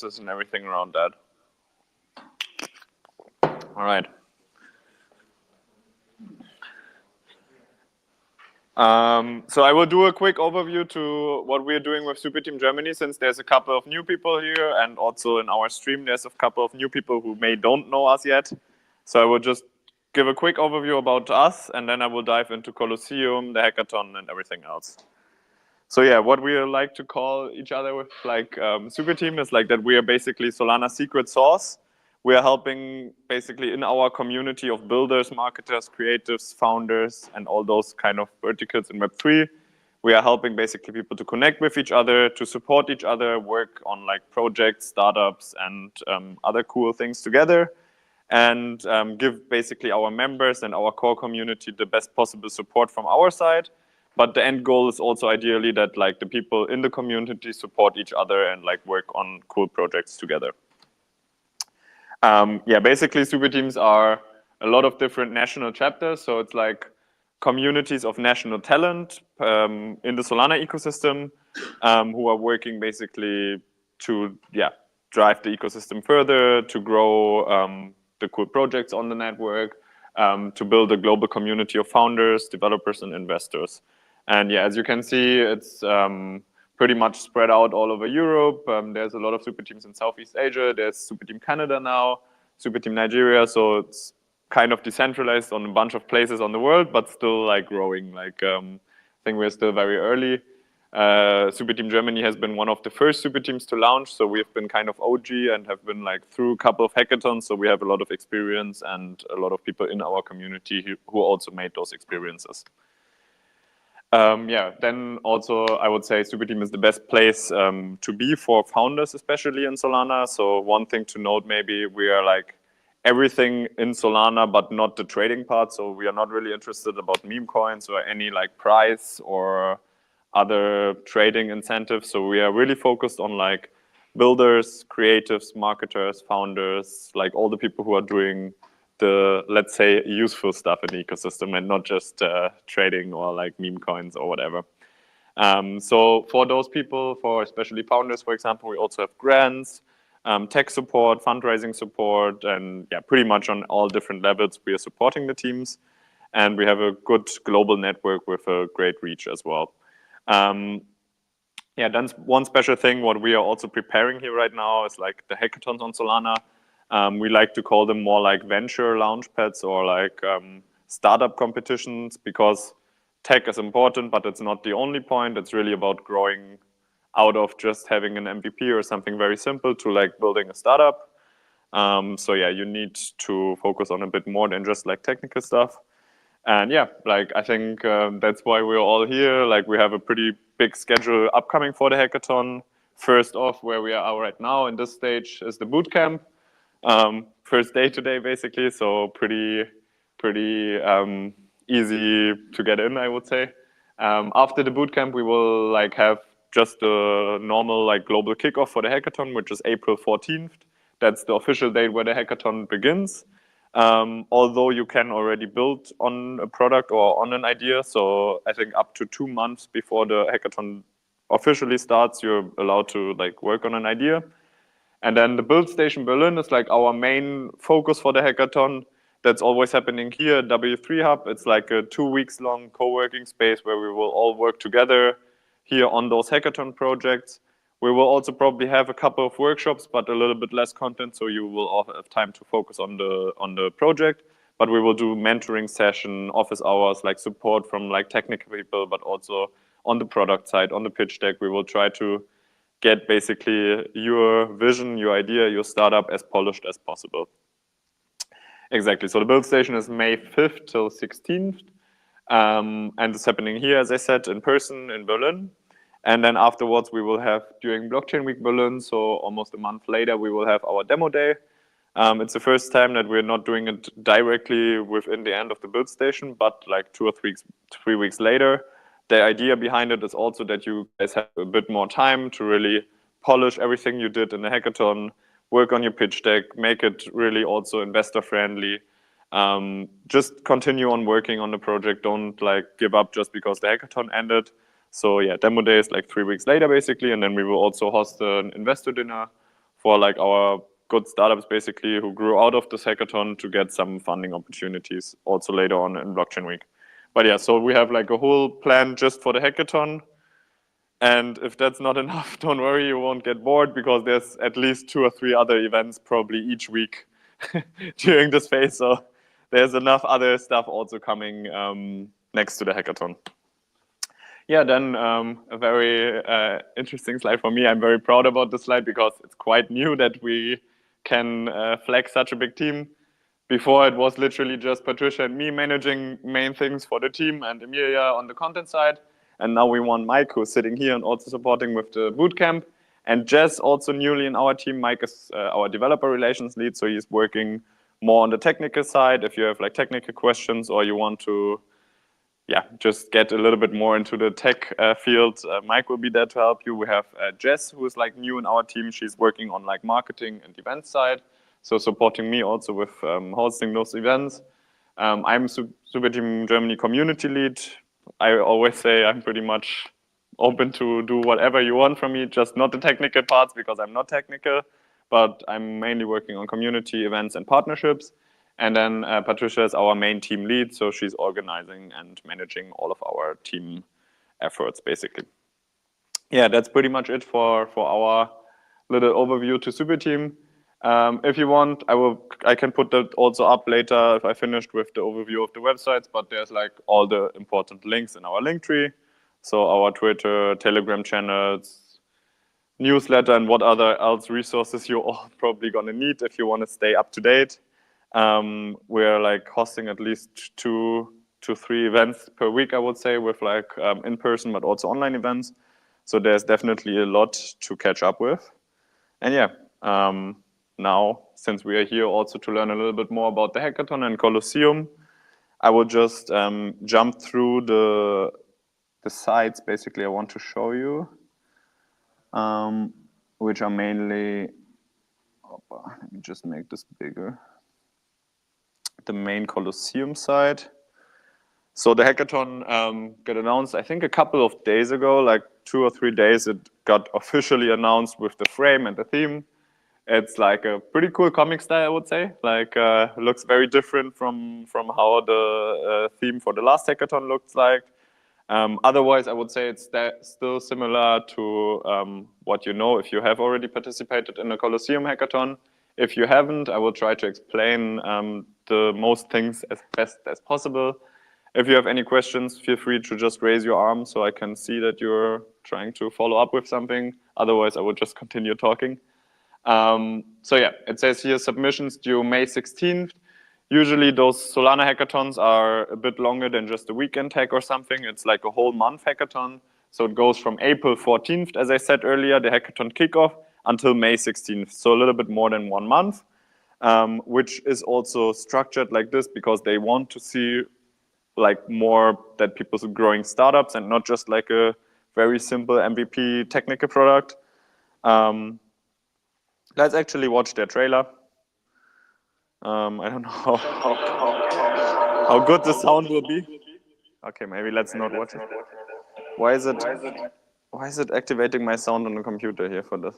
and everything around that. All right. So I will do a quick overview to what we're doing with Superteam Germany, since there's a couple of new people here, and also in our stream there's a couple of new people who don't know us yet. So I will just give a quick overview about us, and then I will dive into Colosseum, the hackathon, and everything else. So yeah, what we like to call each other with Superteam is that we are basically Solana secret sauce. We are helping basically in our community of builders, marketers, creatives, founders, and all those kind of verticals in Web3. We are helping basically people to connect with each other, to support each other, work on projects, startups, and other cool things together, and give basically our members and our core community the best possible support from our side. But the end goal is also ideally that the people in the community support each other and work on cool projects together. Yeah, basically super teams are a lot of different national chapters. So it's communities of national talent in the Solana ecosystem who are working basically to drive the ecosystem further, to grow the cool projects on the network, to build a global community of founders, developers, and investors. And yeah, as you can see, it's pretty much spread out all over Europe. There's a lot of super teams in Southeast Asia. There's Superteam Canada now, Superteam Nigeria. So it's kind of decentralized on a bunch of places on the world, but still growing. I think we're still very early. Superteam Germany has been one of the first super teams to launch. So we've been kind of OG and have been through a couple of hackathons. So we have a lot of experience and a lot of people in our community who also made those experiences. Yeah, then also I would say Superteam is the best place to be for founders, especially in Solana. So one thing to note, maybe we are everything in Solana, but not the trading part. So we are not really interested about meme coins or any price or other trading incentives. So we are really focused on builders, creatives, marketers, founders, all the people who are doing the, let's say, useful stuff in the ecosystem and not just trading or meme coins or whatever. So for those people, for especially founders, for example, we also have grants, tech support, fundraising support, and yeah, pretty much on all different levels we are supporting the teams. And we have a good global network with a great reach as well. Yeah, then one special thing, what we are also preparing here right now is the hackathons on Solana. We like to call them more venture launchpads or startup competitions, because tech is important, but it's not the only point. It's really about growing out of just having an MVP or something very simple to building a startup. So yeah, you need to focus on a bit more than just technical stuff. And yeah, I think that's why we're all here. We have a pretty big schedule upcoming for the hackathon. First off, where we are right now in this stage is the bootcamp. First day today, basically, so pretty easy to get in, I would say. After the bootcamp, we will have just a normal global kickoff for the hackathon, which is April 14th. That's the official date where the hackathon begins. Although you can already build on a product or on an idea, so I think up to 2 months before the hackathon officially starts, you're allowed to work on an idea. And then the Build Station Berlin is our main focus for the hackathon. That's always happening here at W3 Hub. It's a 2 weeks long co-working space where we will all work together here on those hackathon projects. We will also probably have a couple of workshops, but a little bit less content, so you will all have time to focus on the project. But we will do mentoring session, office hours, support from technical people, but also on the product side, on the pitch deck, we will try to get basically your vision, your idea, your startup as polished as possible. Exactly. So the build station is May 5th till 16th. And it's happening here, as I said, in person in Berlin. And then afterwards, we will have during Blockchain Week Berlin, so almost a month later, we will have our demo day. It's the first time that we're not doing it directly within the end of the build station, but 2 or 3 weeks later. The idea behind it is also that you guys have a bit more time to really polish everything you did in the hackathon, work on your pitch deck, make it really also investor friendly. Just continue on working on the project. Don't give up just because the hackathon ended. So yeah, demo day is 3 weeks later basically, and then we will also host an investor dinner for like our good startups basically who grew out of this hackathon to get some funding opportunities also later on in Blockchain Week. But yeah, so we have like a whole plan just for the hackathon. And if that's not enough, don't worry, you won't get bored because there's at least 2 or 3 other events probably each week during this phase. So there's enough other stuff also coming next to the hackathon. Yeah, then a very interesting slide for me. I'm very proud about this slide because it's quite new that we can flag such a big team. Before it was literally just Patricia and me managing main things for the team and Emilia on the content side. And now we want Mike, who's sitting here and also supporting with the bootcamp. And Jess, also newly in our team. Mike is our developer relations lead, so he's working more on the technical side. If you have like technical questions or you want to just get a little bit more into the tech field, Mike will be there to help you. We have Jess, who is like new in our team. She's working on like marketing and event side. So supporting me also with hosting those events. I'm Superteam Germany community lead. I always say I'm pretty much open to do whatever you want from me, just not the technical parts because I'm not technical, but I'm mainly working on community events and partnerships. And then Patricia is our main team lead, so she's organizing and managing all of our team efforts, basically. Yeah, that's pretty much it for our little overview to Superteam. If you want, I can put that also up later if I finished with the overview of the websites, but there's like all the important links in our link tree. So our Twitter, Telegram channels, newsletter, and what other else resources you're all probably gonna need if you want to stay up to date. We're like hosting at least 2 to 3 events per week, I would say, with like in-person but also online events. So there's definitely a lot to catch up with. And yeah, now, since we are here also to learn a little bit more about the hackathon and Colosseum, I will just jump through the sites basically I want to show you, which are mainly, let me just make this bigger, the main Colosseum site. So the hackathon got announced, I think, a couple of days ago, like 2 or 3 days. It got officially announced with the frame and the theme. It's like a pretty cool comic style, I would say. Like, looks very different from how the theme for the last hackathon looks like. Otherwise, I would say it's still similar to what you know if you have already participated in a Colosseum hackathon. If you haven't, I will try to explain the most things as best as possible. If you have any questions, feel free to just raise your arm so I can see that you're trying to follow up with something. Otherwise, I will just continue talking. So yeah, it says here submissions due May 16th. Usually those Solana hackathons are a bit longer than just a weekend hack or something. It's like a whole month hackathon. So it goes from April 14th, as I said earlier, the hackathon kickoff, until May 16th. So a little bit more than 1 month, which is also structured like this because they want to see like more that people are growing startups and not just like a very simple MVP technical product. Let's actually watch their trailer. I don't know how good the sound will be. Okay, maybe let's not watch it. Why is it activating my sound on the computer here for this?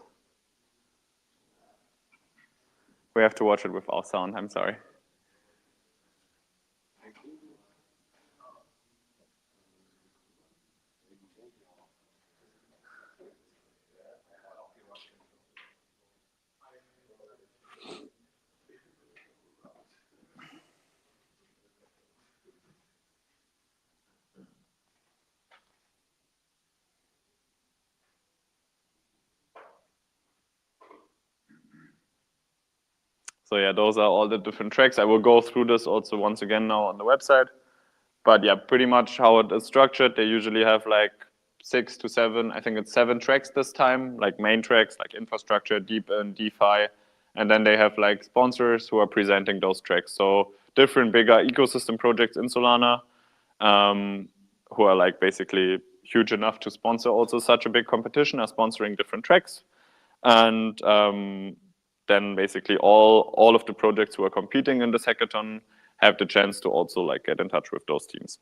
We have to watch it without sound, I'm sorry. So yeah, those are all the different tracks. I will go through this also once again now on the website. But yeah, pretty much how it is structured. They usually have like 6 to 7, I think it's 7 tracks this time, like main tracks, like infrastructure, deep and DeFi. And then they have like sponsors who are presenting those tracks. So different bigger ecosystem projects in Solana who are like basically huge enough to sponsor also such a big competition are sponsoring different tracks. And then basically all of the projects who are competing in this hackathon have the chance to also like get in touch with those teams.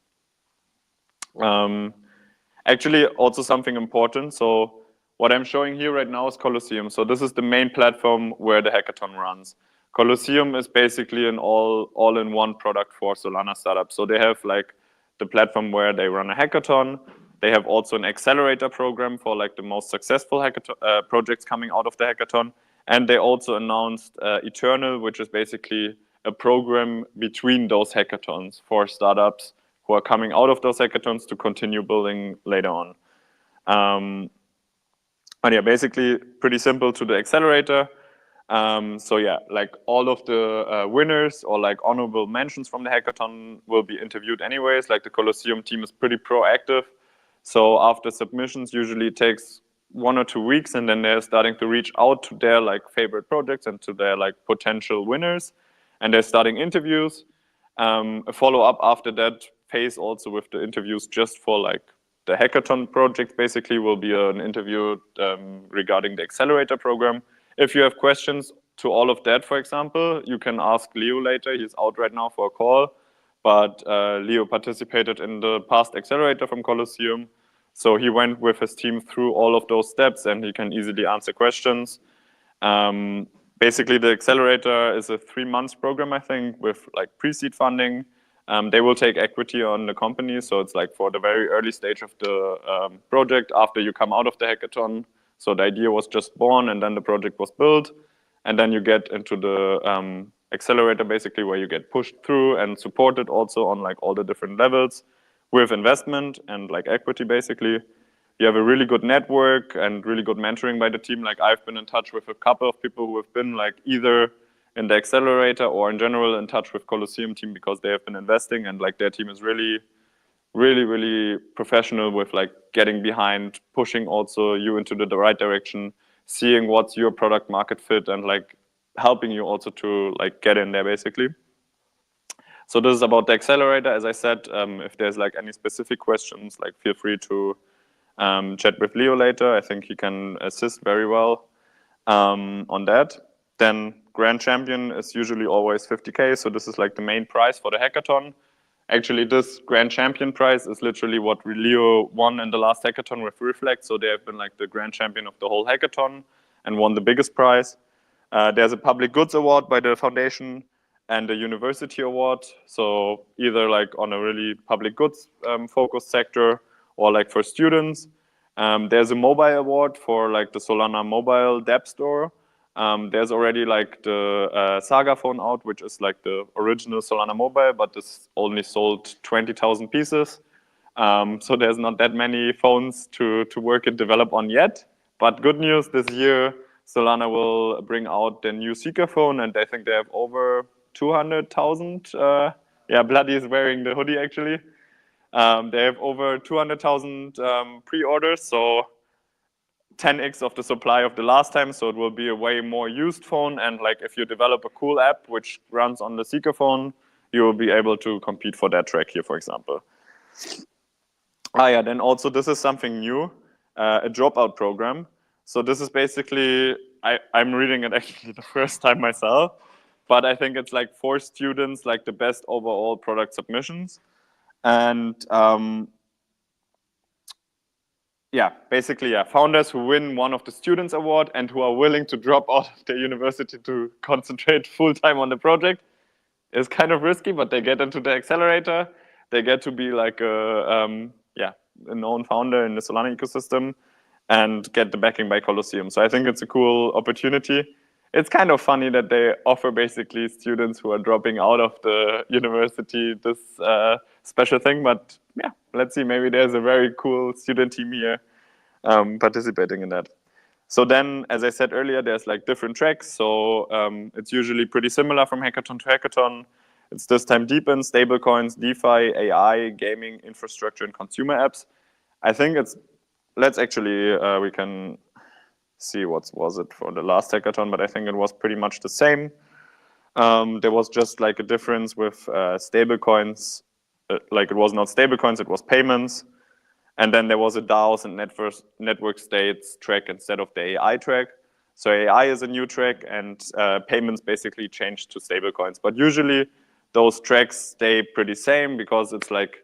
Actually, also something important. So What I'm showing here right now is Colosseum. So this is the main platform where the hackathon runs. Colosseum is basically an all-in-one product for Solana startups. So they have like the platform where they run a hackathon. They have also an accelerator program for like the most successful hackathon projects coming out of the hackathon. And they also announced Eternal, which is basically a program between those hackathons for startups who are coming out of those hackathons to continue building later on. But yeah, basically pretty simple to the accelerator. So yeah, like all of the winners or like honorable mentions from the hackathon will be interviewed anyways. Like the Colosseum team is pretty proactive. So after submissions, usually it takes 1 or 2 weeks, and then they're starting to reach out to their like favorite projects and to their like potential winners, and they're starting interviews. A follow-up after that phase also with the interviews just for like the hackathon project basically will be an interview regarding the accelerator program. If you have questions to all of that, for example, you can ask Leo later. He's out right now for a call, but Leo participated in the past accelerator from Colosseum. So he went with his team through all of those steps and he can easily answer questions. Basically, the accelerator is a 3-month program, I think, with like pre-seed funding. They will take equity on the company. So it's like for the very early stage of the project after you come out of the hackathon. So the idea was just born and then the project was built. And then you get into the accelerator basically where you get pushed through and supported also on like all the different levels with investment and like equity basically. You have a really good network and really good mentoring by the team. Like I've been in touch with a couple of people who have been like either in the accelerator or in general in touch with Colosseum team because they have been investing and like their team is really professional with like getting behind, pushing also you into the right direction, seeing what's your product market fit and like helping you also to like get in there basically. So this is about the accelerator. As I said, if there's like any specific questions, like feel free to chat with Leo later. I think he can assist very well on that. Then Grand Champion is usually always 50K. So this is like the main prize for the hackathon. Actually, this Grand Champion prize is literally what Leo won in the last hackathon with Reflect. So they have been like the Grand Champion of the whole hackathon and won the biggest prize. There's a public goods award by the foundation and a university award. So either like on a really public goods focused sector or like for students. There's a mobile award for like the Solana mobile Dapp store. There's already like the Saga phone out, which is like the original Solana mobile, but this only sold 20,000 pieces. So there's not that many phones to work and develop on yet. But good news, this year Solana will bring out the new Seeker phone, and I think they have over 200,000. Yeah, Bloody is wearing the hoodie actually. They have over 200,000 pre-orders, so 10x of the supply of the last time. So it will be a way more used phone. And like if you develop a cool app which runs on the Seeker phone, you will be able to compete for that track here, for example. Yeah, then also this is something new, a dropout program. So this is basically, I'm reading it actually the first time myself, but I think it's like for students, like the best overall product submissions. And yeah, basically, yeah, founders who win one of the students award and who are willing to drop out of their university to concentrate full time on the project is kind of risky, but they get into the accelerator. They get to be like a known founder in the Solana ecosystem and get the backing by Colosseum. So I think it's a cool opportunity. It's kind of funny that they offer basically students who are dropping out of the university this special thing, but yeah, let's see, maybe there's a very cool student team here participating in that. So then, as I said earlier, there's like different tracks. So it's usually pretty similar from hackathon to hackathon. It's this time Deepen, stablecoins, DeFi, AI, gaming, infrastructure, and consumer apps. I think let's actually, we can see what was it for the last hackathon, but I think it was pretty much the same. There was just like a difference with stablecoins. Like it was not stablecoins, it was payments. And then there was a DAOs and network states track instead of the AI track. So AI is a new track and payments basically changed to stablecoins. But usually those tracks stay pretty same because it's like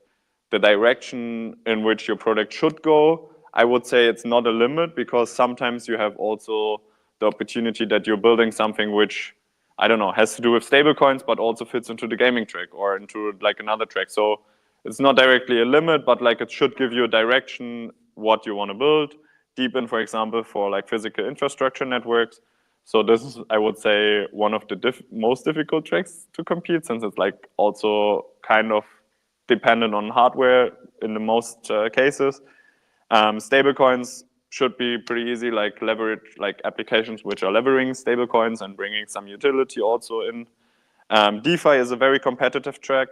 the direction in which your product should go. I would say it's not a limit, because sometimes you have also the opportunity that you're building something which, I don't know, has to do with stablecoins, but also fits into the gaming track or into like another track. So it's not directly a limit, but like it should give you a direction what you want to build. Deepin, for example, for like physical infrastructure networks. So this is, I would say, one of the most difficult tracks to compete, since it's like also kind of dependent on hardware in the most cases. Stablecoins should be pretty easy, like leverage, like applications which are leveraging stablecoins and bringing some utility also in. DeFi is a very competitive track.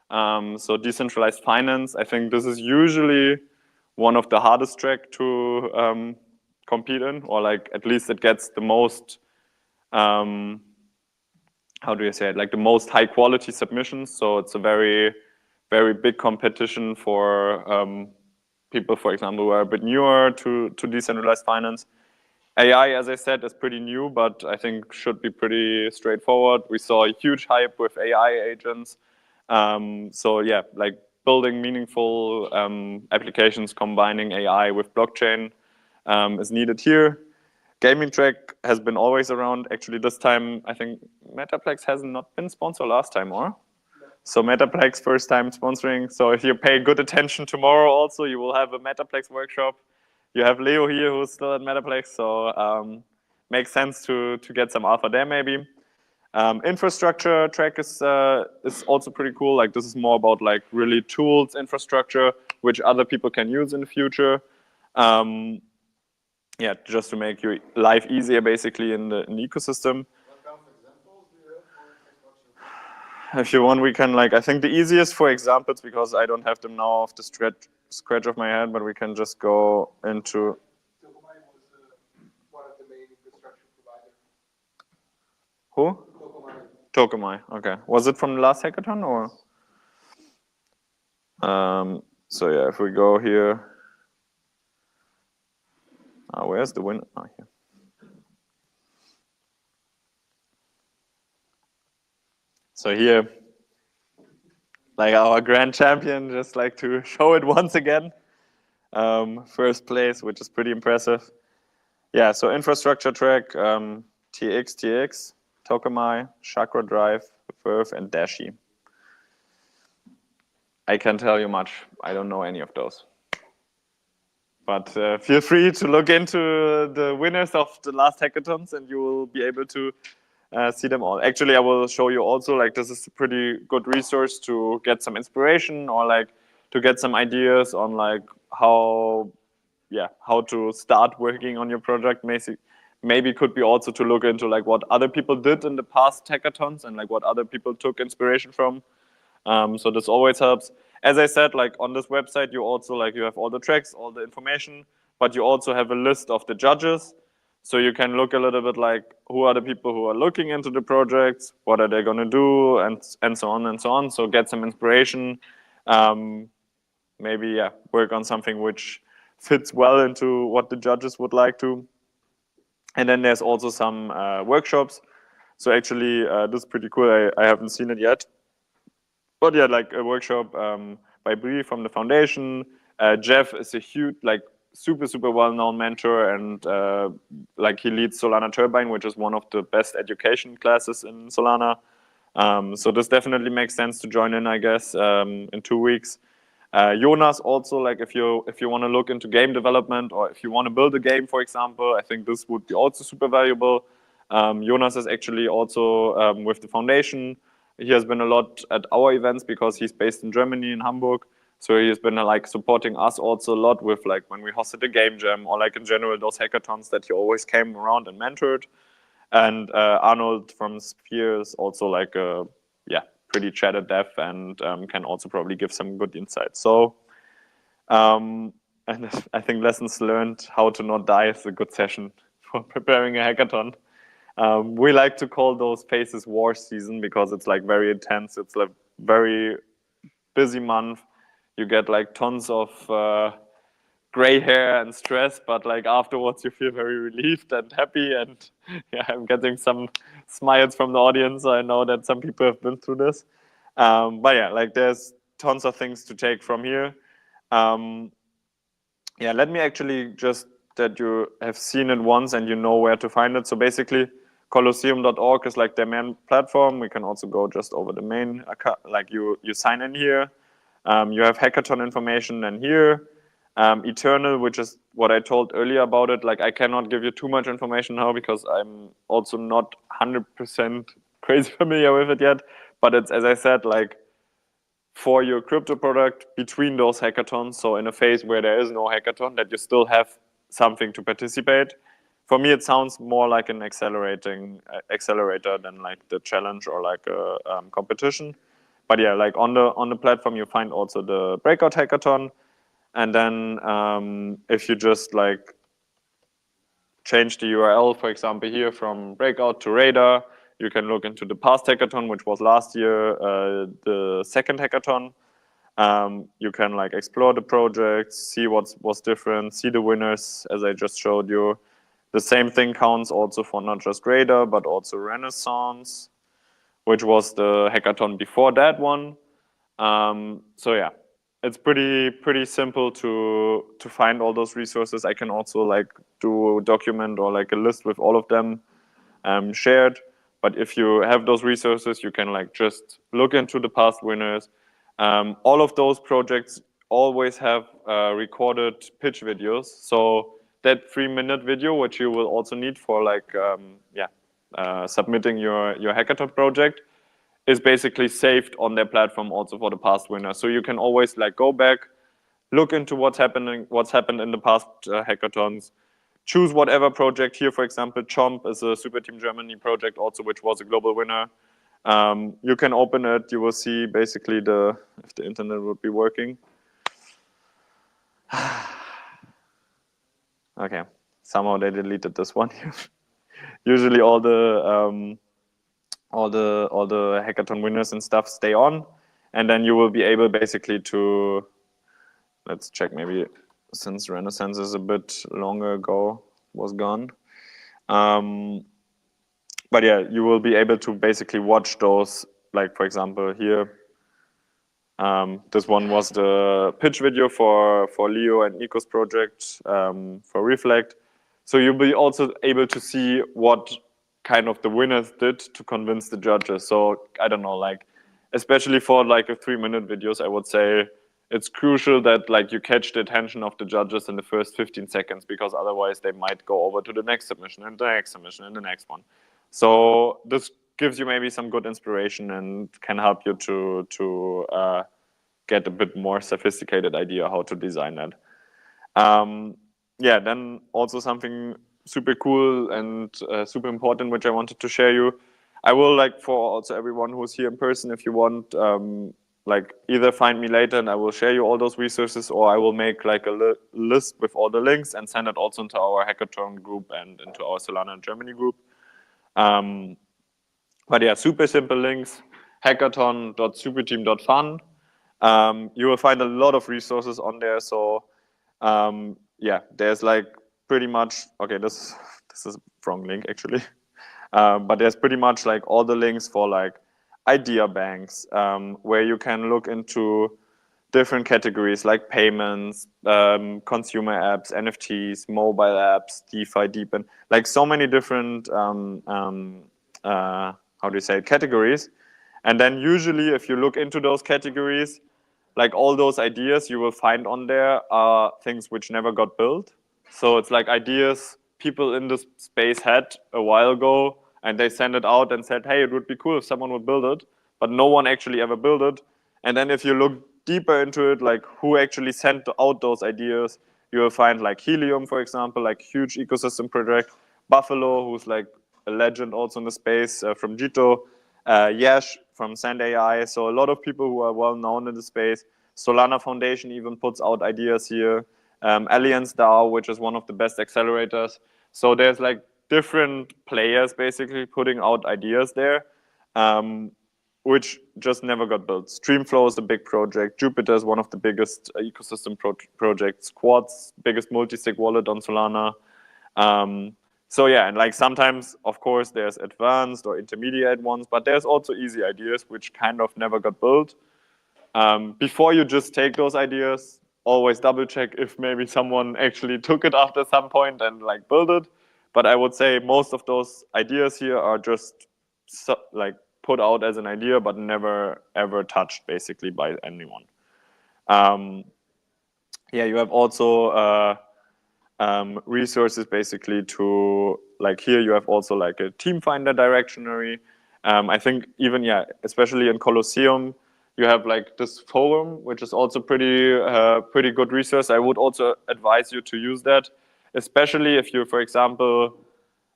So decentralized finance, I think this is usually one of the hardest track to compete in, or like at least it gets the most, how do you say it, like the most high quality submissions. So it's a very, very big competition for people, for example, who are a bit newer to decentralized finance. AI, as I said, is pretty new, but I think should be pretty straightforward. We saw a huge hype with AI agents. So yeah, like building meaningful applications combining AI with blockchain is needed here. Gaming track has been always around. Actually, this time, I think Metaplex has not been sponsored last time, or? So Metaplex first time sponsoring. So if you pay good attention tomorrow also, you will have a Metaplex workshop. You have Leo here who's still at Metaplex, so makes sense to get some alpha there maybe. Infrastructure track is also pretty cool. Like this is more about like really tools, infrastructure, which other people can use in the future. Yeah, just to make your life easier basically in the ecosystem. If you want, we can like, I think the easiest for examples, because I don't have them now off the scratch of my head, but we can just go into. Tokomai was one of the main infrastructure providers. Who? Tokomai. Okay. Was it from the last hackathon or? So yeah, if we go here. Where's the winner? Oh, here. So here, like our grand champion, just like to show it once again. First place, which is pretty impressive. Yeah, so infrastructure track, TX, Tokamai, Chakra Drive, Verve, and Dashi. I can't tell you much. I don't know any of those. But feel free to look into the winners of the last hackathons, and you will be able to see them all. Actually, I will show you also, like this is a pretty good resource to get some inspiration, or like to get some ideas on like how to start working on your project. Maybe could be also to look into like what other people did in the past hackathons and like what other people took inspiration from. So this always helps. As I said, like on this website, you also like you have all the tracks, all the information, but you also have a list of the judges. So you can look a little bit like who are the people who are looking into the projects, what are they going to do, and so on and so on. So get some inspiration. Maybe work on something which fits well into what the judges would like to. And then there's also some workshops. So actually, this is pretty cool. I haven't seen it yet. But yeah, like a workshop by Brie from the foundation. Jeff is a huge, like super well-known mentor, and like he leads Solana Turbine, which is one of the best education classes in Solana. So this definitely makes sense to join in, I guess, in 2 weeks. Jonas also, like if you want to look into game development, or if you want to build a game, for example, I think this would be also super valuable. Jonas is actually also with the foundation. He has been a lot at our events because he's based in Germany, in Hamburg. So he has been like supporting us also a lot with like when we hosted a game jam, or like in general those hackathons that he always came around and mentored. And Arnold from Sphere is also like a pretty chatted dev, and can also probably give some good insights. So and I think lessons learned, how to not die, is a good session for preparing a hackathon. We like to call those phases war season, because it's like very intense. It's a very busy month. You get like tons of gray hair and stress, but like afterwards you feel very relieved and happy. And yeah, I'm getting some smiles from the audience. I know that some people have been through this. But yeah, like there's tons of things to take from here. Yeah, let me actually just that you have seen it once and you know where to find it. So basically, Colosseum.org is like their main platform. We can also go just over the main account, like you sign in here. You have hackathon information and here. Eternal, which is what I told earlier about it. Like I cannot give you too much information now because I'm also not 100% crazy familiar with it yet. But it's, as I said, like for your crypto product between those hackathons. So in a phase where there is no hackathon, that you still have something to participate. For me, it sounds more like an accelerator than like the challenge or like a competition. But yeah, like on the platform, you find also the breakout hackathon, and then if you just like change the URL, for example, here from breakout to radar, you can look into the past hackathon, which was last year, the second hackathon. You can like explore the projects, see what's different, see the winners, as I just showed you. The same thing counts also for not just Radar, but also Renaissance, which was the hackathon before that one. So yeah, it's pretty simple to find all those resources. I can also like do a document or like a list with all of them shared. But if you have those resources, you can like just look into the past winners. All of those projects always have recorded pitch videos. So that 3-minute video, which you will also need for like submitting your hackathon project, is basically saved on their platform also for the past winner. So you can always like go back, look into what's happened in the past hackathons, choose whatever project. Here, for example, Chomp is a Superteam Germany project also, which was a global winner. You can open it. You will see basically if the internet would be working. Okay, somehow they deleted this one. Usually all the hackathon winners and stuff stay on, and then you will be able basically to, let's check maybe since Renaissance is a bit longer ago, was gone. But yeah, you will be able to basically watch those, like for example here, this one was the pitch video for Leo and Nico's project for Reflect. So you'll be also able to see what kind of the winners did to convince the judges. So I don't know, like especially for like a 3-minute videos, I would say it's crucial that like you catch the attention of the judges in the first 15 seconds, because otherwise they might go over to the next submission and the next submission and the next one. So this gives you maybe some good inspiration and can help you to get a bit more sophisticated idea how to design that. Yeah, then also something super cool and super important, which I wanted to share you. I will like for also everyone who's here in person, if you want, like either find me later and I will share you all those resources, or I will make like a list with all the links and send it also into our hackathon group and into our Solana Germany group. But yeah, super simple links, hackathon.superteam.fun. You will find a lot of resources on there. So yeah, there's like pretty much, okay, this is a wrong link actually. But there's pretty much like all the links for like idea banks, where you can look into different categories like payments, consumer apps, NFTs, mobile apps, DeFi, Deepen, like so many different, how do you say it, categories. And then usually if you look into those categories, like all those ideas you will find on there are things which never got built. So it's like ideas people in this space had a while ago, and they sent it out and said, hey, it would be cool if someone would build it, but no one actually ever built it. And then if you look deeper into it, like who actually sent out those ideas, you will find like Helium, for example, like huge ecosystem project, Buffalo, who's like a legend also in the space, from Jito, Yash from Sand AI. So a lot of people who are well known in the space. Solana Foundation even puts out ideas here. Allianz DAO, which is one of the best accelerators. So there's like different players basically putting out ideas there, which just never got built. Streamflow is a big project. Jupiter is one of the biggest ecosystem projects. Quartz, biggest multi-sig wallet on Solana. So yeah, and like sometimes, of course, there's advanced or intermediate ones, but there's also easy ideas which kind of never got built. Before you just take those ideas, always double check if maybe someone actually took it after some point and like built it. But I would say most of those ideas here are just like put out as an idea, but never ever touched basically by anyone. Yeah, you have also resources basically to, like here you have also like a team finder directory. I think even, yeah, especially in Colosseum, you have like this forum, which is also pretty good resource. I would also advise you to use that, especially if you, for example,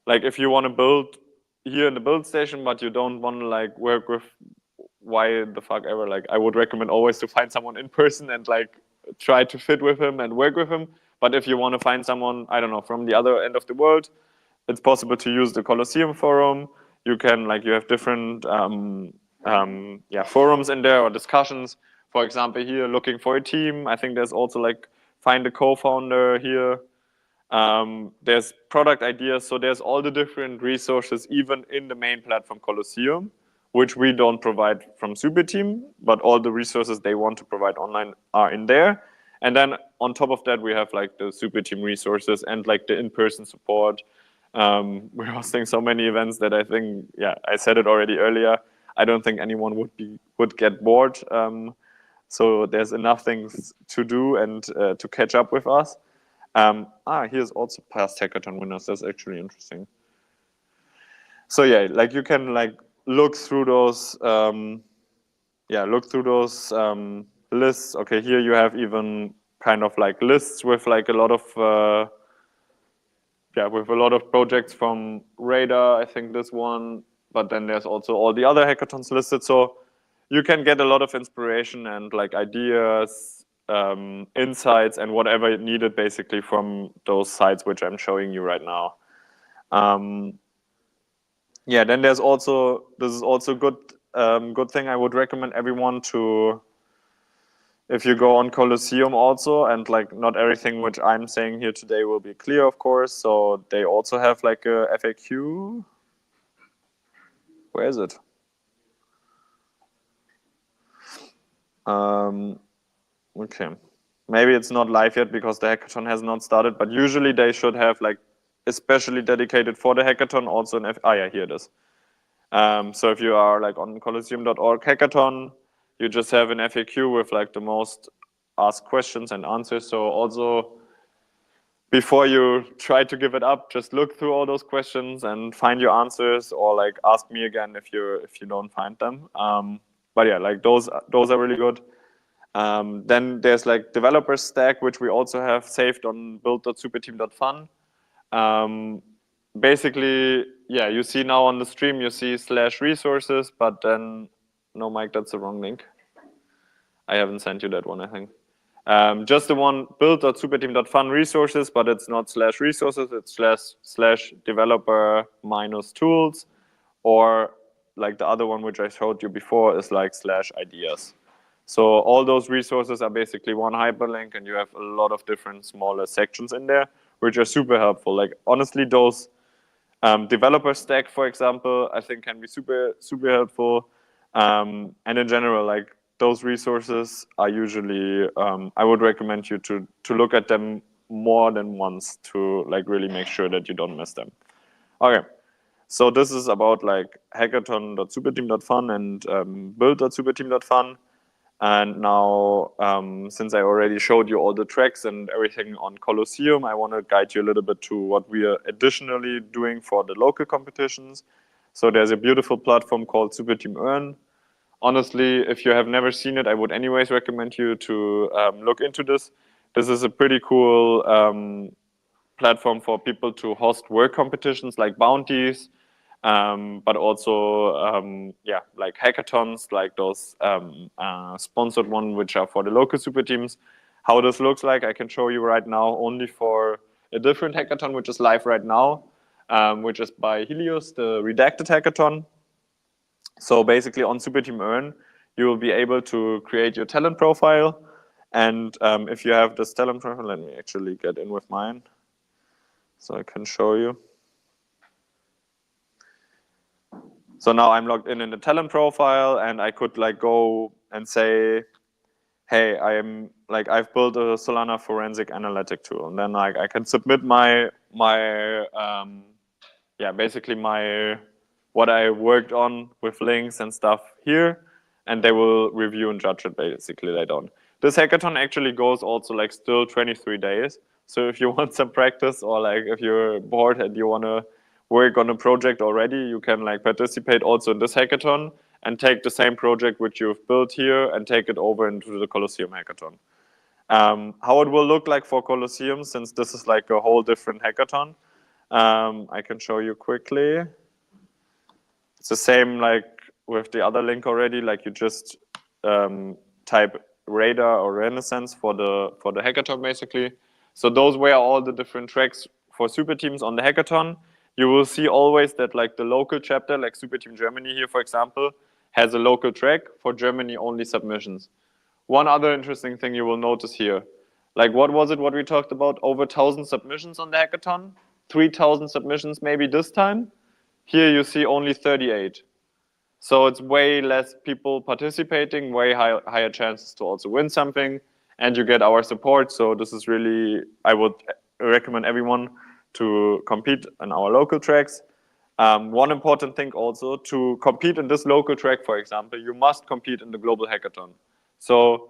like if you want to build here in the build station, but you don't want to like work with why the fuck ever, like I would recommend always to find someone in person and like try to fit with him and work with him. But if you want to find someone, I don't know, from the other end of the world, it's possible to use the Colosseum forum. You can like, you have different yeah, forums in there or discussions. For example, here looking for a team. I think there's also like find a co-founder here. There's product ideas. So there's all the different resources, even in the main platform Colosseum, which we don't provide from Superteam, but all the resources they want to provide online are in there. And then on top of that, we have like the Superteam resources and like the in-person support. We're hosting so many events that I think, yeah, I said it already earlier. I don't think anyone would get bored. So there's enough things to do and to catch up with us. Here's also past hackathon winners. That's actually interesting. So yeah, like you can like look through those. Look through those lists. Okay, here you have even kind of like lists with like a lot of with a lot of projects from Radar. I think this one, but then there's also all the other hackathons listed. So you can get a lot of inspiration and like ideas, insights, and whatever needed basically from those sites which I'm showing you right now. Yeah, then there's also, this is also good thing I would recommend everyone to, if you go on Colosseum also, and like not everything which I'm saying here today will be clear, of course. So they also have like a FAQ. Where is it? Okay. Maybe it's not live yet because the hackathon has not started, but usually they should have like especially dedicated for the hackathon also an yeah, here it is. So if you are like on colosseum.org hackathon, you just have an FAQ with like the most asked questions and answers. So also before you try to give it up, just look through all those questions and find your answers, or like ask me again if you don't find them. But yeah, like those are really good. Then there's like developer stack, which we also have saved on build.superteam.fun. Basically, yeah, you see now on the stream, you see /resources, but then, no, Mike, that's the wrong link. I haven't sent you that one, I think. Just the one build.superteam.fun resources, but it's not /resources, it's /developer -tools, or like the other one which I showed you before is like /ideas. So all those resources are basically one hyperlink, and you have a lot of different smaller sections in there, which are super helpful. Like honestly, those developer stack, for example, I think can be super helpful. And in general, like those resources are usually, I would recommend you to look at them more than once to like really make sure that you don't miss them. Okay. So this is about like hackathon.superteam.fun and build.superteam.fun. And now, since I already showed you all the tracks and everything on Colosseum, I want to guide you a little bit to what we are additionally doing for the local competitions. So there's a beautiful platform called Superteam Earn. Honestly, if you have never seen it, I would anyways recommend you to look into this. This is a pretty cool platform for people to host work competitions like bounties, but also, like hackathons, like those sponsored ones, which are for the local super teams. How this looks like, I can show you right now only for a different hackathon, which is live right now, which is by Helios, the redacted hackathon. So basically on Superteam Earn, you will be able to create your talent profile. And if you have this talent profile, let me actually get in with mine so I can show you. So now I'm logged in the talent profile, and I could like go and say, hey, I've built a Solana forensic analytic tool, and then like I can submit my basically what I worked on with links and stuff here, and they will review and judge it basically later on. This hackathon actually goes also like still 23 days. So if you want some practice, or like if you're bored and you want to work on a project already, you can like participate also in this hackathon and take the same project which you've built here and take it over into the Colosseum hackathon. How it will look like for Colosseum, since this is like a whole different hackathon, I can show you quickly. It's the same like with the other link already. Like you just type Radar or Renaissance for the hackathon basically. So those were all the different tracks for super teams on the hackathon. You will see always that like the local chapter, like Superteam Germany here, for example, has a local track for Germany only submissions. One other interesting thing you will notice here, like what was it what we talked about? Over 1,000 submissions on the hackathon, 3,000 submissions maybe this time. Here you see only 38. So it's way less people participating, way higher chances to also win something, and you get our support. So this is really, I would recommend everyone to compete in our local tracks. One important thing also, to compete in this local track, for example, you must compete in the global hackathon. So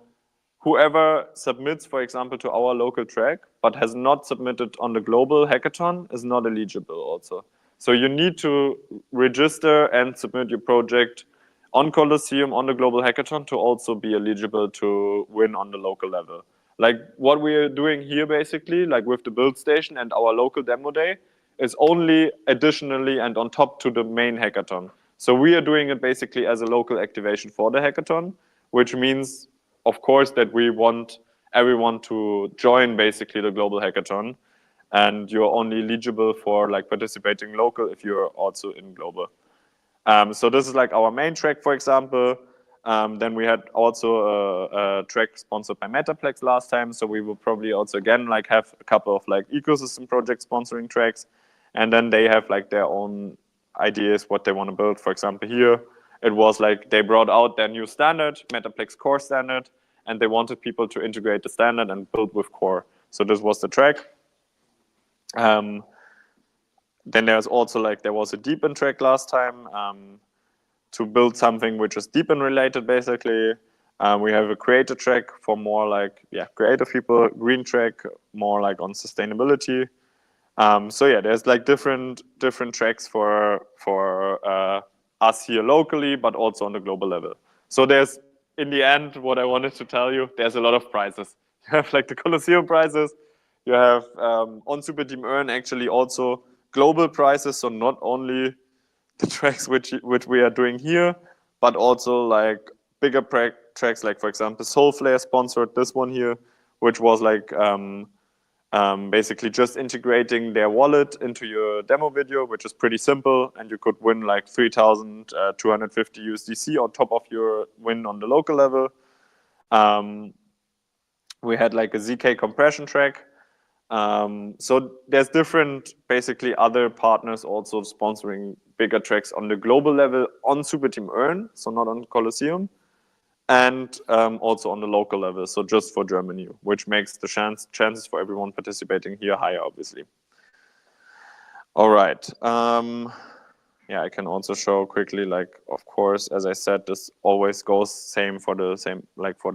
whoever submits, for example, to our local track, but has not submitted on the global hackathon is not eligible also. So you need to register and submit your project on Colosseum, on the global hackathon, to also be eligible to win on the local level. Like what we are doing here basically, like with the build station and our local demo day, is only additionally and on top to the main hackathon. So we are doing it basically as a local activation for the hackathon, which means, of course, that we want everyone to join basically the global hackathon, and you're only eligible for like participating local if you're also in global. So this is like our main track, for example. Then we had also a track sponsored by Metaplex last time, so we will probably also again like have a couple of like ecosystem project sponsoring tracks, and then they have like their own ideas what they want to build. For example, here it was like they brought out their new standard, Metaplex Core standard, and they wanted people to integrate the standard and build with Core. So this was the track. Then there's also like there was a deepen track last time to build something which is deepen related basically. We have a creator track for more like creative people, green track more like on sustainability. So yeah, there's like different tracks for us here locally, but also on the global level. So there's, in the end, what I wanted to tell you, there's a lot of prizes. You have like the Colosseum prizes. You have on Superteam Earn actually also global prizes. So not only the tracks which we are doing here, but also like bigger tracks, like for example, Soulflare sponsored this one here, which was like basically just integrating their wallet into your demo video, which is pretty simple, and you could win like 3,250 USDC on top of your win on the local level. We had like a ZK compression track. So there's different, basically other partners also sponsoring bigger tracks on the global level on Superteam Earn, so not on Colosseum, and also on the local level, so just for Germany, which makes the chances for everyone participating here higher, obviously. All right. I can also show quickly, like, of course, as I said, this always goes same for the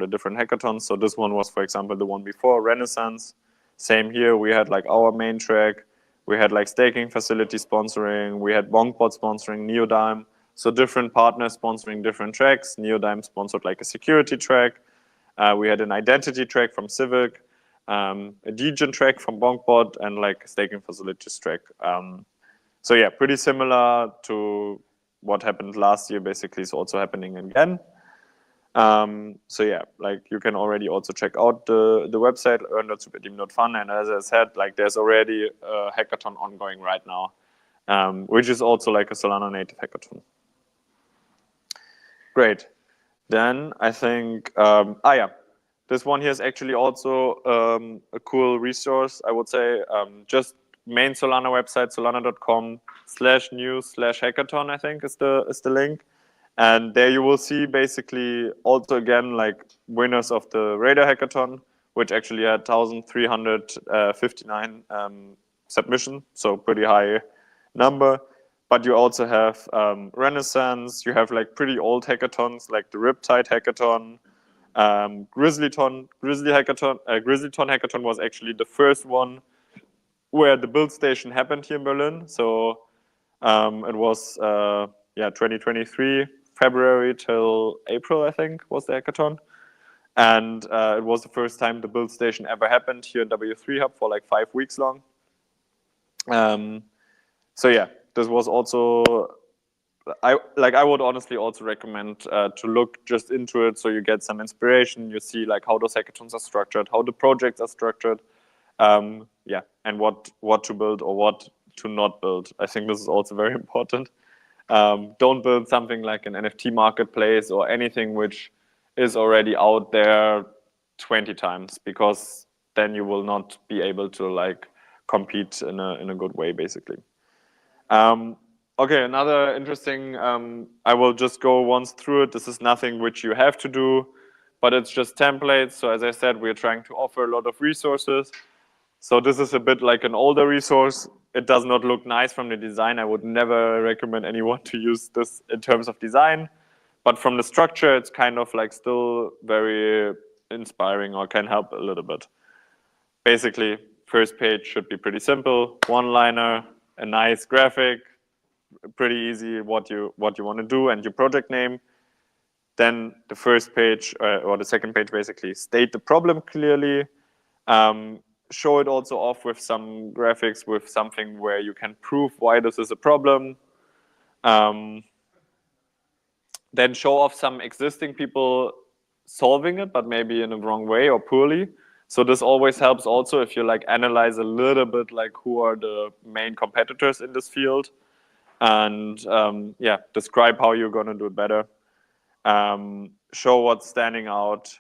different hackathons. So this one was, for example, the one before, Renaissance. Same here, we had like our main track, we had like staking facility sponsoring, we had Bonkbot sponsoring, Neodime. So different partners sponsoring different tracks. Neodime sponsored like a security track. We had an identity track from Civic, a Degen track from Bonkbot, and like a staking facilities track. So yeah, pretty similar to what happened last year, basically is also happening again. So yeah, like you can already also check out the website, earn.superteam.fun, and as I said, like there's already a hackathon ongoing right now, which is also like a Solana native hackathon. Great. Then I think, this one here is actually also a cool resource, I would say. Just main Solana website, solana.com/news/hackathon, I think is the link. And there you will see basically also again like winners of the Radar Hackathon, which actually had 1,359 submission, so pretty high number. But you also have Renaissance. You have like pretty old hackathons, like the Riptide Hackathon, Grizzlyton Hackathon was actually the first one where the build station happened here in Berlin. So it was 2023 February till April, I think, was the hackathon. And it was the first time the build station ever happened here in W3 Hub for like 5 weeks long. So yeah, this was also, I would honestly also recommend to look just into it so you get some inspiration. You see like how those hackathons are structured, how the projects are structured, and what to build or what to not build. I think this is also very important. Don't build something like an NFT marketplace or anything which is already out there 20 times, because then you will not be able to like compete in a good way, basically. Okay, another interesting, I will just go once through it. This is nothing which you have to do, but it's just templates. So as I said, we're trying to offer a lot of resources. So this is a bit like an older resource. It does not look nice from the design. I would never recommend anyone to use this in terms of design. But from the structure, it's kind of like still very inspiring or can help a little bit. Basically, first page should be pretty simple. One-liner, a nice graphic, pretty easy what you want to do, and your project name. Then the first page or the second page basically state the problem clearly. Show it also off with some graphics, with something where you can prove why this is a problem. Then show off some existing people solving it, but maybe in a wrong way or poorly. So this always helps also if you like analyze a little bit like who are the main competitors in this field, and describe how you're going to do it better. Show what's standing out.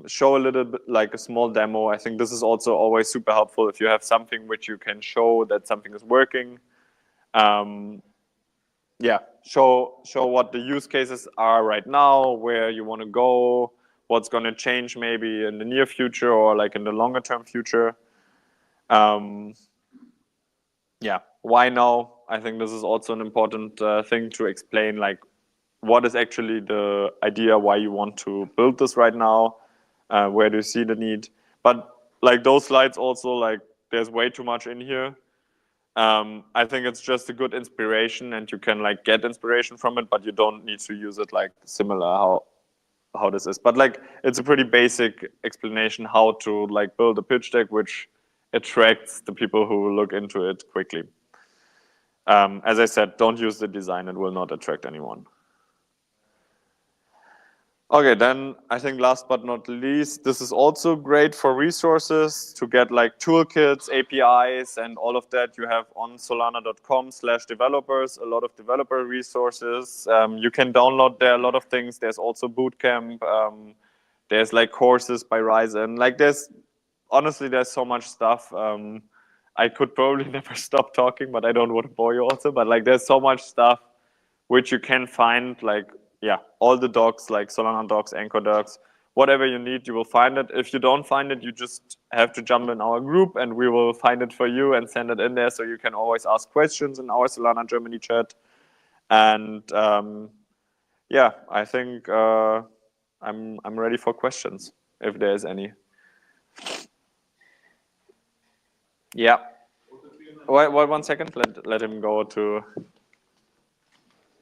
Show a little bit like a small demo. I think this is also always super helpful if you have something which you can show that something is working. Show what the use cases are right now, where you want to go, what's going to change maybe in the near future or like in the longer term future. Why now? I think this is also an important thing to explain, like what is actually the idea, why you want to build this right now, where do you see the need. But like those slides also, like there's way too much in here. I think it's just a good inspiration, and you can like get inspiration from it, but you don't need to use it like similar how this is. But like it's a pretty basic explanation how to like build a pitch deck which attracts the people who look into it quickly. As I said, don't use the design, it will not attract anyone. Okay, then I think last but not least, this is also great for resources to get like toolkits, APIs, and all of that. You have on solana.com/developers, a lot of developer resources. You can download there a lot of things. There's also bootcamp. There's like courses by Ryzen. Like there's so much stuff. I could probably never stop talking, but I don't want to bore you also. But like there's so much stuff which you can find, like, all the docs, like Solana docs, Anchor docs, whatever you need, you will find it. If you don't find it, you just have to jump in our group and we will find it for you and send it in there. So you can always ask questions in our Solana Germany chat. And I think I'm ready for questions if there's any. Yeah. Wait, 1 second. Let him go to,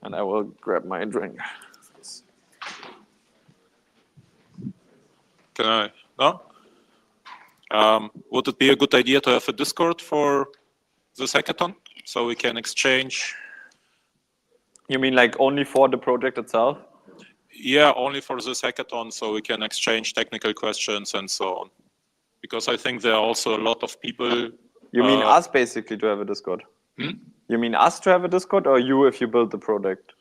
and I will grab my drink. Can I? No? Would it be a good idea to have a Discord for this hackathon so we can exchange? You mean like only for the project itself? Yeah, only for this hackathon so we can exchange technical questions and so on. Because I think there are also a lot of people. You mean us basically to have a Discord? You mean us to have a Discord, or you if you build the product?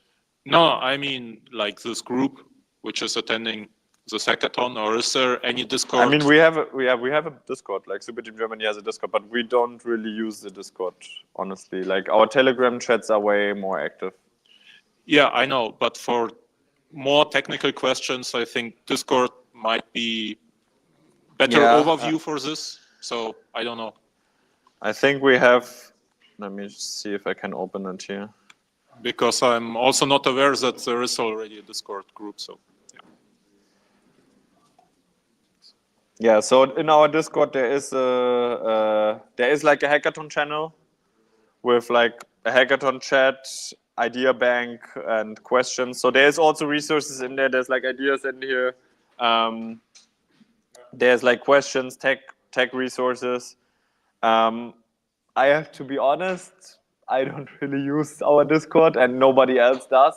No, I mean like this group which is attending this hackathon, or is there any Discord? I mean, we have a Discord, like Superteam Germany has a Discord, but we don't really use the Discord, honestly. Like our Telegram chats are way more active. Yeah, I know, but for more technical questions, I think Discord might be better overview for this. So I don't know. I think we have, let me see if I can open it here. Because I'm also not aware that there is already a Discord group. So yeah, so in our Discord there is like a hackathon channel with like a hackathon chat, idea bank, and questions. So there's also resources in there. There's like ideas in here. There's like questions, tech resources. I have to be honest, I don't really use our Discord and nobody else does.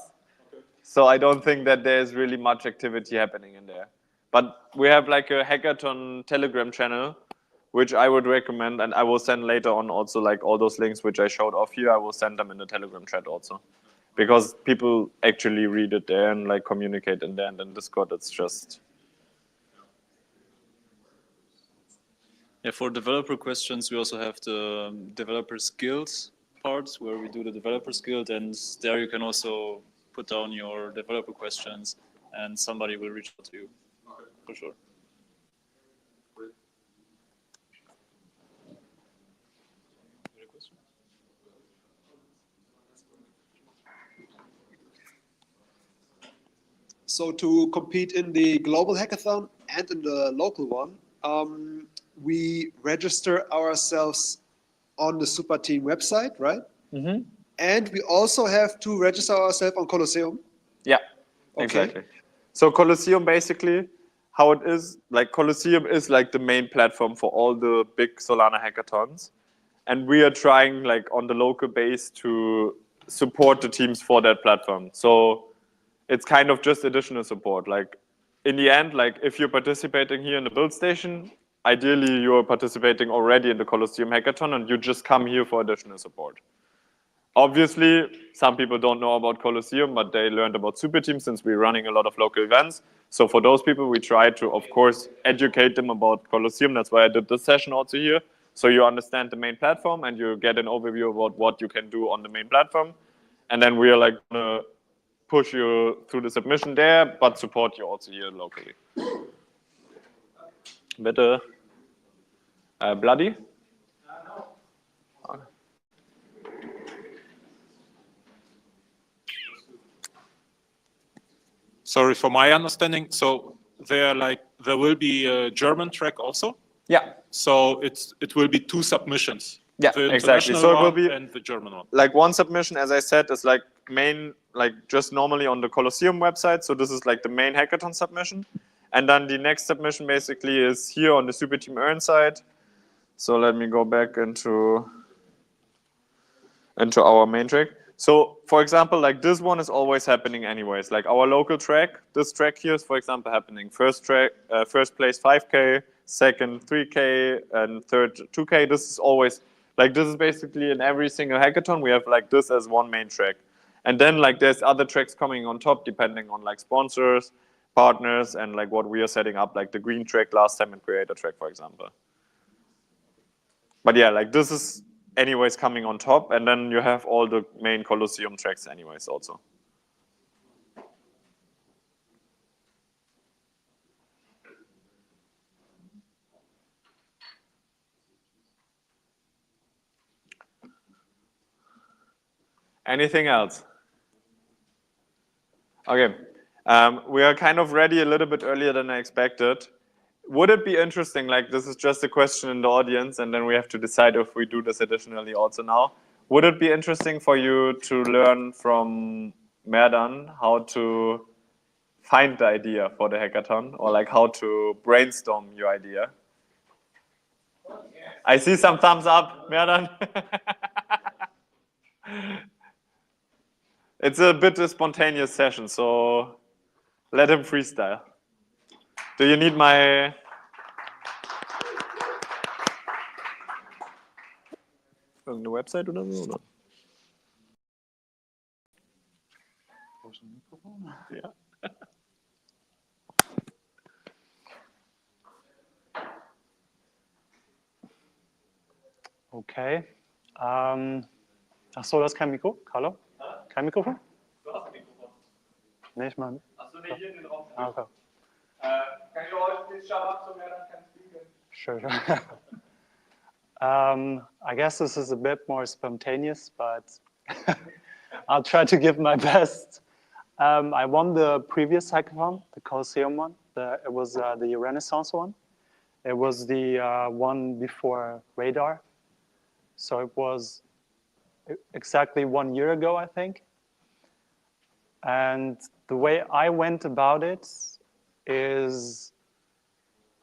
So I don't think that there's really much activity happening in there. But we have like a hackathon Telegram channel, which I would recommend, and I will send later on also like all those links which I showed off here, I will send them in the Telegram chat also. Because people actually read it there and like communicate in there, and in Discord it's just... Yeah, for developer questions, we also have the developer skills parts where we do the developer skills, and there you can also put down your developer questions and somebody will reach out to you, for sure. So to compete in the global hackathon and in the local one, we register ourselves on the Superteam website, right? Mm-hmm. And we also have to register ourselves on Colosseum. Yeah, Okay. exactly. So Colosseum basically, how it is, like Colosseum is like the main platform for all the big Solana hackathons. And we are trying like on the local base to support the teams for that platform. So it's kind of just additional support. Like in the end, like if you're participating here in the build station, ideally you're participating already in the Colosseum hackathon and you just come here for additional support. Obviously, some people don't know about Colosseum, but they learned about Superteam since we're running a lot of local events. So for those people, we try to, of course, educate them about Colosseum. That's why I did this session also here. So you understand the main platform and you get an overview about what you can do on the main platform. And then we are like gonna push you through the submission there, but support you also here locally. Bitte. Bloody? sorry, for my understanding, so there will be a German track also. Yeah. So it will be two submissions. Yeah, the exactly. international So it will one be and the German one. like one submission, as I said, is like main, like just normally on the Colosseum website. So this is like the main hackathon submission. And then the next submission basically is here on the Superteam Earn side. So let me go back into our main track. So for example, like this one is always happening anyways. Like our local track, this track here is, for example, happening. First place 5K, second 3K, and third 2K. This is always, like this is basically in every single hackathon, we have like this as one main track. And then like there's other tracks coming on top depending on like sponsors, partners, and like what we are setting up, like the green track last time and creator track, for example. But yeah, like this is anyways coming on top, and then you have all the main Colosseum tracks anyways also. Anything else? Okay, we are kind of ready a little bit earlier than I expected. Would it be interesting, like this is just a question in the audience, and then we have to decide if we do this additionally also now. Would it be interesting for you to learn from Merdan how to find the idea for the hackathon, or like how to brainstorm your idea? I see some thumbs up, Merdan. It's a bit a spontaneous session, so let him freestyle. Do you need my... Irgendeine Website oder so? Oder? Ja. Okay. Ach so, das ist kein Mikro? Hallo? Kein Mikrofon? Nicht mal. Achso, nee, hier in den Raum. Okay. Can you all please shut up so Meran can speak? Sure. I guess this is a bit more spontaneous, but I'll try to give my best. I won the previous hackathon, the Colosseum one. It was the Renaissance one. It was the one before Radar. So it was exactly 1 year ago, I think. And the way I went about it is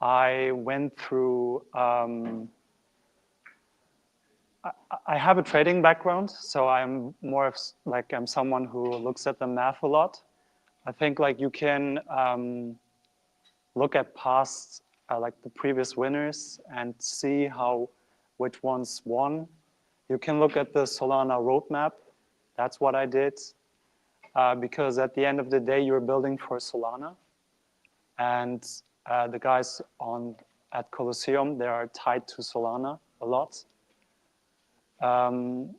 I went through, I have a trading background, so I'm more of like, I'm someone who looks at the math a lot. I think like you can look at past, like the previous winners and see which ones won. You can look at the Solana roadmap. That's what I did. Because at the end of the day, you're building for Solana. And the guys at Colosseum, they are tied to Solana a lot. And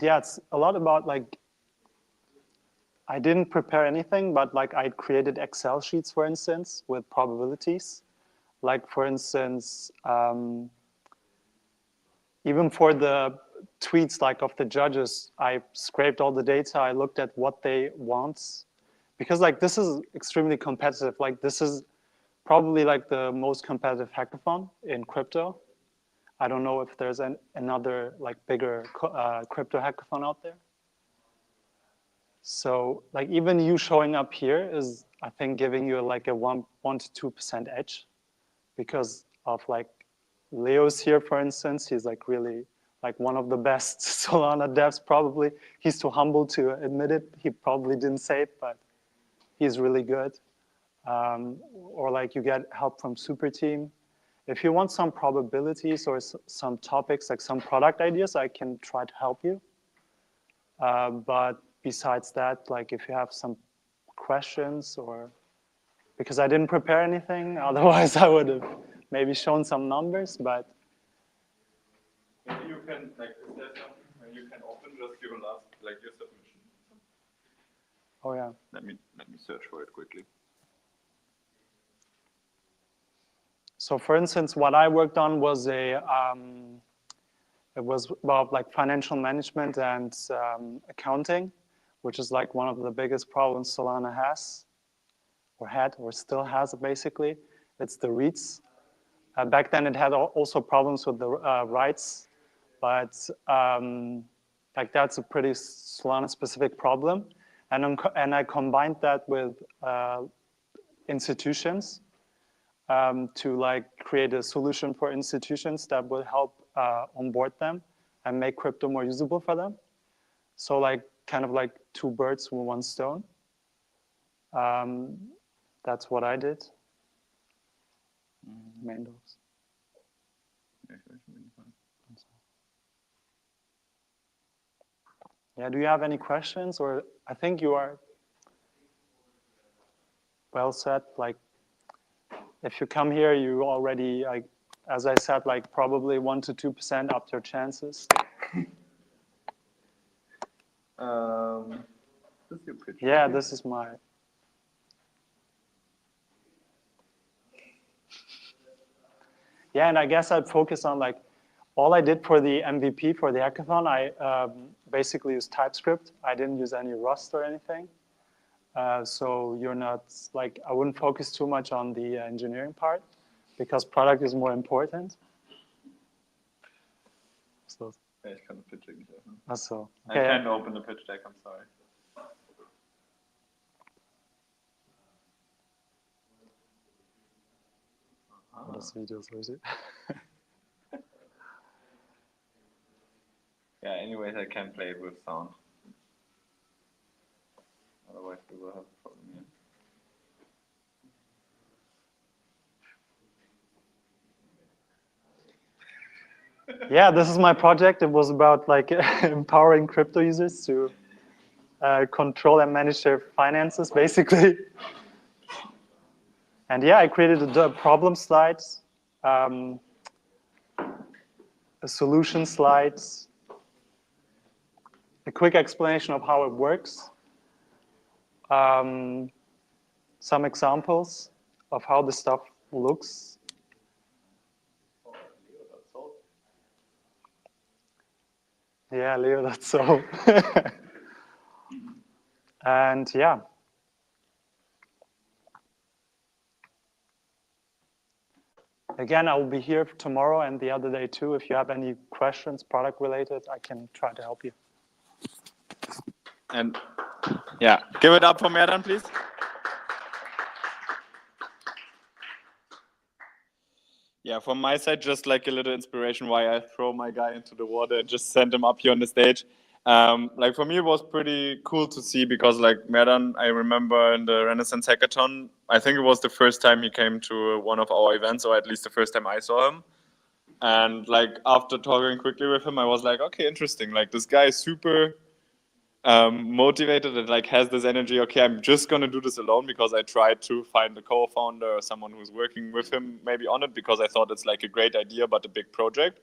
yeah, it's a lot about like, I didn't prepare anything, but like I created Excel sheets, for instance, with probabilities. Like for instance, even for the tweets like of the judges, I scraped all the data. I looked at what they want, because like this is extremely competitive. Like this is probably like the most competitive hackathon in crypto. I don't know if there's another like bigger crypto hackathon out there. So like even you showing up here is, I think, giving you like a 1 to 2% edge, because of like Leo's here, for instance. He's like really like one of the best Solana devs probably. He's too humble to admit it. He probably didn't say it, but he's really good. Or like you get help from Superteam. If you want some probabilities or some topics, like some product ideas, I can try to help you. But besides that, like if you have some questions, or because I didn't prepare anything, otherwise I would have maybe shown some numbers, but. Maybe you can, like, is there something where you can open just your last, like your submission? Oh yeah. Let me search for it quickly. So for instance, what I worked on was it was about like financial management and accounting, which is like one of the biggest problems Solana has, or had, or still has basically. It's the REITs. Back then it had also problems with the rights, but like that's a pretty Solana specific problem. And I combined that with institutions to like create a solution for institutions that will help onboard them and make crypto more usable for them. So like kind of like 2 birds with 1 stone. That's what I did. Main dogs. Yeah, do you have any questions? Or I think you are well set. Like if you come here, you already, like, as I said, like probably 1 to 2% up your chances. This is your pitch. Yeah, this is my. Yeah, and I guess I'd focus on like, all I did for the MVP for the hackathon, I basically used TypeScript. I didn't use any Rust or anything. So you're not like, I wouldn't focus too much on the engineering part, because product is more important. So. Ja, ich kann das Pitch nicht öffnen. Ach so. Okay. I can't open the pitch deck, I'm sorry. Das Video ist richtig. Yeah, anyways, I can play it with sound. Otherwise we will have a problem here. Yeah, this is my project. It was about like empowering crypto users to control and manage their finances, basically. And yeah, I created a problem slide, a solution slide, a quick explanation of how it works. Some examples of how the stuff looks. Yeah, Leo, that's so. And yeah. Again, I will be here tomorrow and the other day too. If you have any questions, product related, I can try to help you. And yeah, give it up for Merdan, please. Yeah, from my side, just like a little inspiration why I throw my guy into the water and just send him up here on the stage. Like for me, it was pretty cool to see because like Merdan, I remember in the Renaissance Hackathon, I think it was the first time he came to one of our events, or at least the first time I saw him. And like after talking quickly with him, I was like, okay, interesting. Like this guy is super motivated and like has this energy. Okay, I'm just gonna do this alone because I tried to find a co-founder or someone who's working with him maybe on it because I thought it's like a great idea but a big project.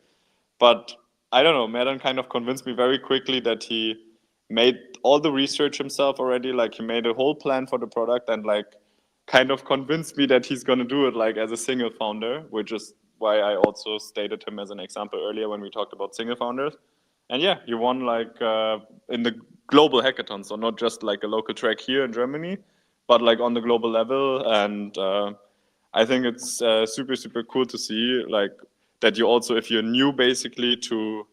But I don't know, Merdan kind of convinced me very quickly that he made all the research himself already. Like he made a whole plan for the product and like kind of convinced me that he's gonna do it like as a single founder, which is why I also stated him as an example earlier when we talked about single founders. And yeah, you won like in the global hackathon, so not just like a local track here in Germany, but like on the global level. And I think it's super, super cool to see like that you also, if you're new basically to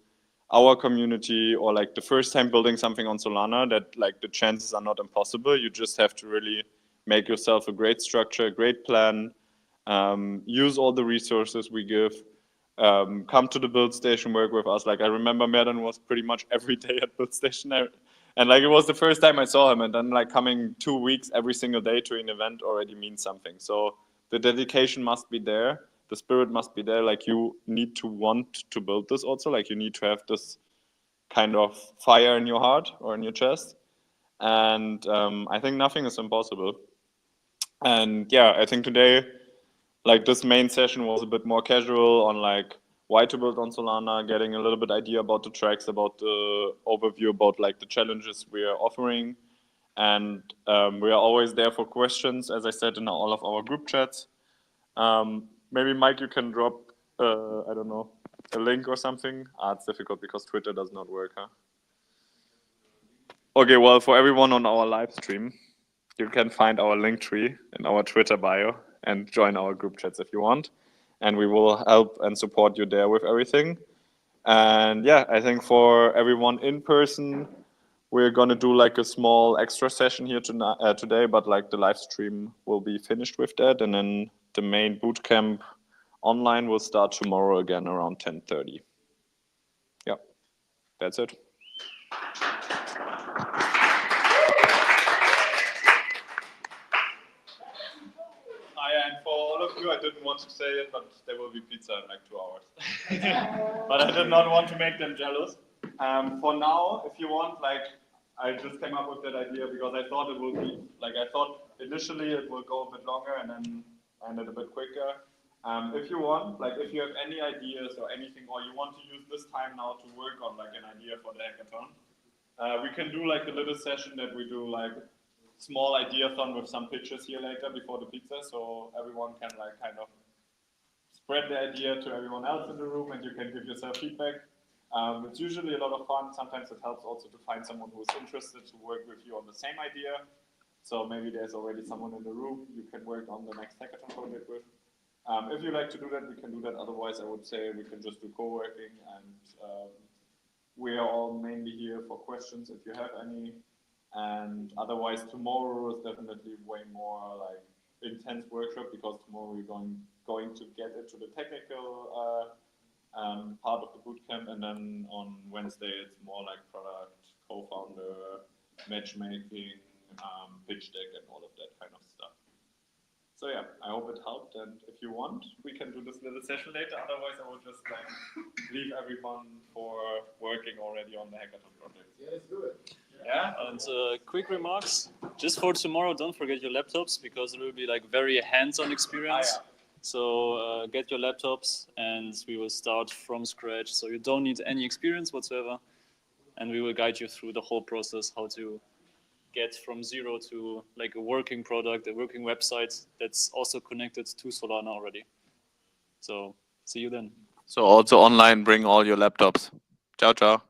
our community or like the first time building something on Solana, that like the chances are not impossible. You just have to really make yourself a great structure, a great plan, use all the resources we give. Come to the build station, work with us. Like I remember Merdan was pretty much every day at build station, and like it was the first time I saw him. And then like coming 2 weeks every single day to an event already means something. So the dedication must be there, the spirit must be there. Like you need to want to build this also. Like you need to have this kind of fire in your heart or in your chest. And I think nothing is impossible. And yeah, I think today, like this main session was a bit more casual on like why to build on Solana, getting a little bit idea about the tracks, about the overview, about like the challenges we are offering. And we are always there for questions, as I said in all of our group chats. Maybe Mike, you can drop, I don't know, a link or something. It's difficult because Twitter does not work, huh? Okay, well, for everyone on our live stream, you can find our link tree in our Twitter bio and join our group chats if you want. And we will help and support you there with everything. And yeah, I think for everyone in person, we're going to do like a small extra session here today, but like the live stream will be finished with that. And then the main bootcamp online will start tomorrow again around 10:30. Yeah, that's it. And for all of you, I didn't want to say it, but there will be pizza in like 2 hours. But I did not want to make them jealous. For now, if you want, like, I just came up with that idea because I thought it will be, like, I thought initially it will go a bit longer and then end it a bit quicker. If you want, like, if you have any ideas or anything, or you want to use this time now to work on, like, an idea for the hackathon, we can do, like, a little session that we do, like, small ideathon with some pictures here later before the pizza, so everyone can like kind of spread the idea to everyone else in the room and you can give yourself feedback. It's usually a lot of fun. Sometimes it helps also to find someone who's interested to work with you on the same idea. So maybe there's already someone in the room you can work on the next hackathon project with. If you like to do that, we can do that. Otherwise, I would say we can just do co-working, and we are all mainly here for questions if you have any. And otherwise, tomorrow is definitely way more like intense workshop because tomorrow we're going to get into the technical part of the bootcamp, and then on Wednesday it's more like product, co-founder, matchmaking, pitch deck, and all of that kind of stuff. So yeah, I hope it helped. And if you want, we can do this little session later. Otherwise, I will just like leave everyone for working already on the hackathon project. Yeah, let's do it. Yeah, and quick remarks. Just for tomorrow, don't forget your laptops because it will be like very hands-on experience. Yeah. So get your laptops and we will start from scratch. So you don't need any experience whatsoever. and we will guide you through the whole process, how to get from zero to like a working product, a working website that's also connected to Solana already. So see you then. So also online, bring all your laptops. Ciao, ciao.